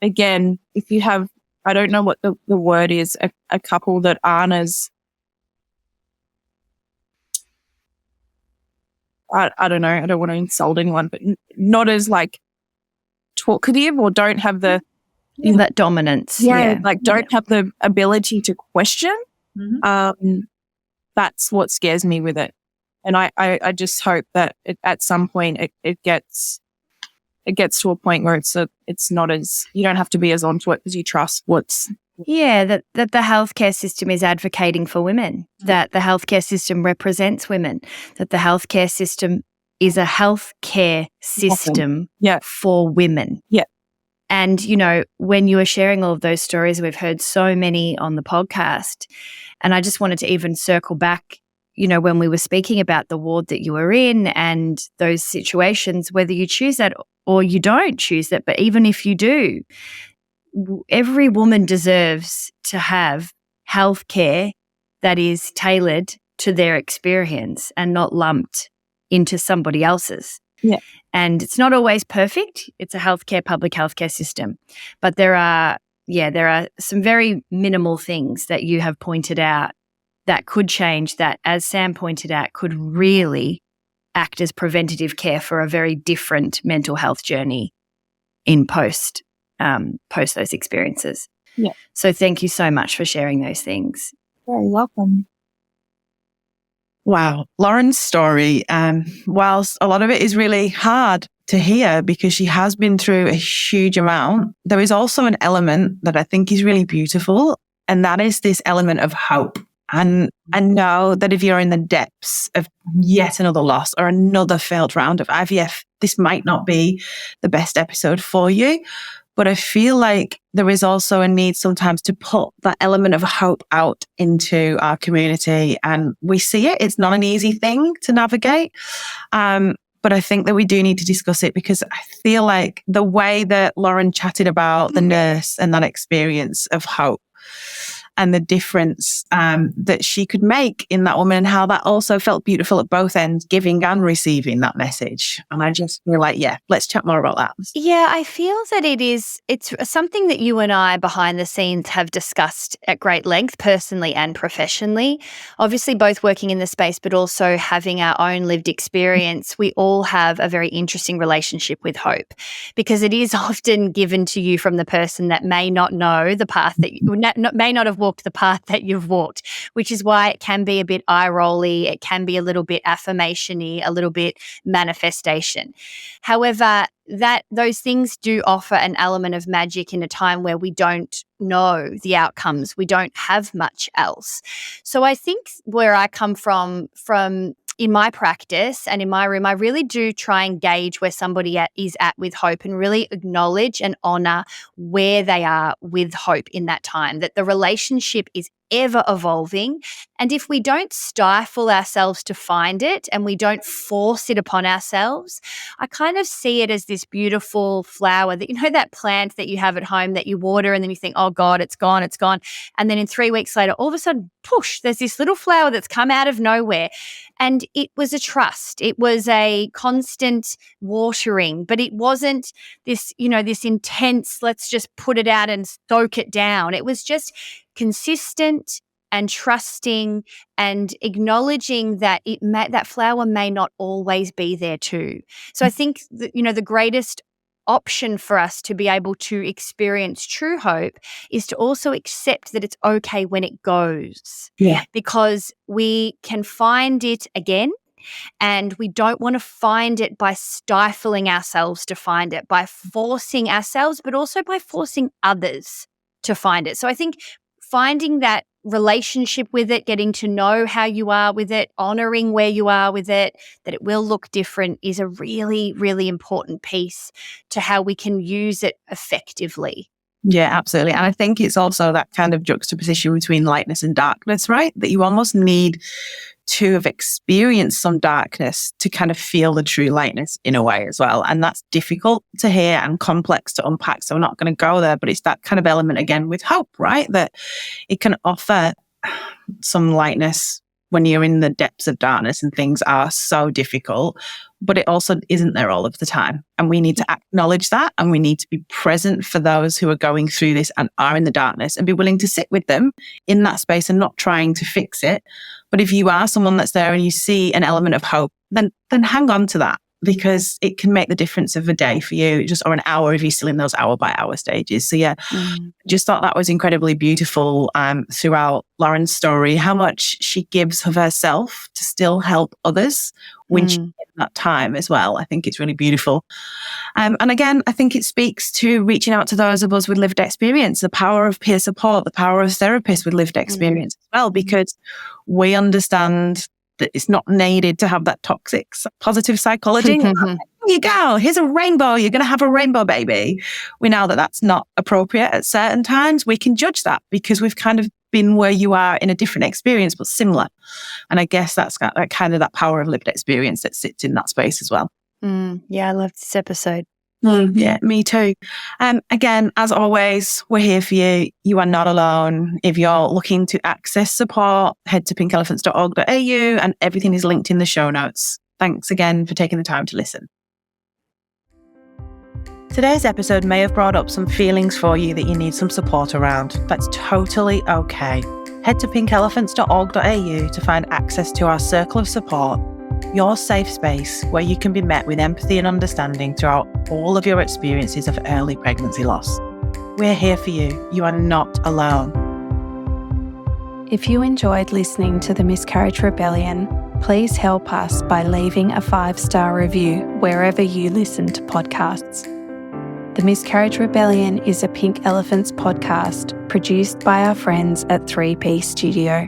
again, if you have, I don't know what the word is, a couple that aren't as, I don't know, I don't want to insult anyone, but not as like talkative or don't have the that dominance. Don't have the ability to question. That's what scares me with it. And I just hope that at some point it gets to a point where it's not as, you don't have to be as onto it because you trust what's. Yeah, that the healthcare system is advocating for women, that the healthcare system represents women, that the healthcare system is a healthcare system for women. Yeah. And, when you were sharing all of those stories, we've heard so many on the podcast, and I just wanted to even circle back, when we were speaking about the ward that you were in and those situations, whether you choose that or you don't choose that, but even if you do, every woman deserves to have health care that is tailored to their experience and not lumped into somebody else's. Yeah. And it's not always perfect. It's a public healthcare system. But there are some very minimal things that you have pointed out that could change that, as Sam pointed out, could really act as preventative care for a very different mental health journey in post those experiences. Yeah. So thank you so much for sharing those things. Very welcome. Wow. Lauren's story, whilst a lot of it is really hard to hear because she has been through a huge amount, there is also an element that I think is really beautiful, and that is this element of hope. And I know that if you're in the depths of yet another loss or another failed round of IVF, this might not be the best episode for you. But I feel like there is also a need sometimes to put that element of hope out into our community. And we see it. It's not an easy thing to navigate. But I think that we do need to discuss it, because I feel like the way that Lauren chatted about the nurse and that experience of hope and the difference that she could make in that woman, and how that also felt beautiful at both ends, giving and receiving that message. And I just feel like, yeah, let's chat more about that. Yeah, I feel that it's something that you and I behind the scenes have discussed at great length, personally and professionally. Obviously, both working in the space, but also having our own lived experience. We all have a very interesting relationship with hope, because it is often given to you from the person that may not know the path that may not have walked the path that you've walked, which is why it can be a bit eye-rolly, it can be a little bit affirmation-y, a little bit manifestation. However, that those things do offer an element of magic in a time where we don't know the outcomes, we don't have much else. So I think where I come from in my practice and in my room, I really do try and gauge where somebody is at with hope, and really acknowledge and honor where they are with hope in that time, that the relationship is ever evolving. And if we don't stifle ourselves to find it and we don't force it upon ourselves, I kind of see it as this beautiful flower that, that plant that you have at home that you water and then you think, oh God, it's gone. And then in 3 weeks later, all of a sudden, push, there's this little flower that's come out of nowhere. And it was a trust. It was a constant watering, but it wasn't this, this intense, let's just put it out and soak it down. It was just consistent and trusting and acknowledging that that flower may not always be there too. So I think that, the greatest option for us to be able to experience true hope is to also accept that it's okay when it goes. Yeah. Because we can find it again. And we don't want to find it by stifling ourselves to find it, by forcing ourselves, but also by forcing others to find it. So I think finding that relationship with it, getting to know how you are with it, honoring where you are with it, that it will look different, is a really, really important piece to how we can use it effectively. Yeah, absolutely. And I think it's also that kind of juxtaposition between lightness and darkness, right? That you almost need to have experienced some darkness to kind of feel the true lightness in a way as well. And that's difficult to hear and complex to unpack. So I'm not going to go there, but it's that kind of element again with hope, right? That it can offer some lightness when you're in the depths of darkness and things are so difficult, but it also isn't there all of the time. And we need to acknowledge that, and we need to be present for those who are going through this and are in the darkness, and be willing to sit with them in that space and not trying to fix it. But if you are someone that's there and you see an element of hope, then hang on to that, because it can make the difference of a day for you, or an hour if you're still in those hour by hour stages. So yeah, just thought that was incredibly beautiful throughout Lauren's story, how much she gives of herself to still help others when she's in that time as well. I think it's really beautiful. And again, I think it speaks to reaching out to those of us with lived experience, the power of peer support, the power of therapists with lived experience as well, because we understand that it's not needed to have that toxic positive psychology. Here you go. Here's a rainbow. You're going to have a rainbow baby. We know that that's not appropriate at certain times. We can judge that because we've kind of been where you are in a different experience, but similar. And I guess that's kind of that power of lived experience that sits in that space as well. Yeah, I love this episode. Yeah, me too. Again, as always, we're here for you. You are not alone. If you're looking to access support, head to pinkelephants.org.au and everything is linked in the show notes. Thanks again for taking the time to listen. Today's episode may have brought up some feelings for you that you need some support around. That's totally okay. Head to pinkelephants.org.au to find access to our circle of support, your safe space where you can be met with empathy and understanding throughout all of your experiences of early pregnancy loss. We're here for you. You are not alone. If you enjoyed listening to the Miscarriage Rebellion, please help us by leaving a 5-star review wherever you listen to podcasts. The Miscarriage Rebellion is a Pink Elephants podcast produced by our friends at 3P Studio.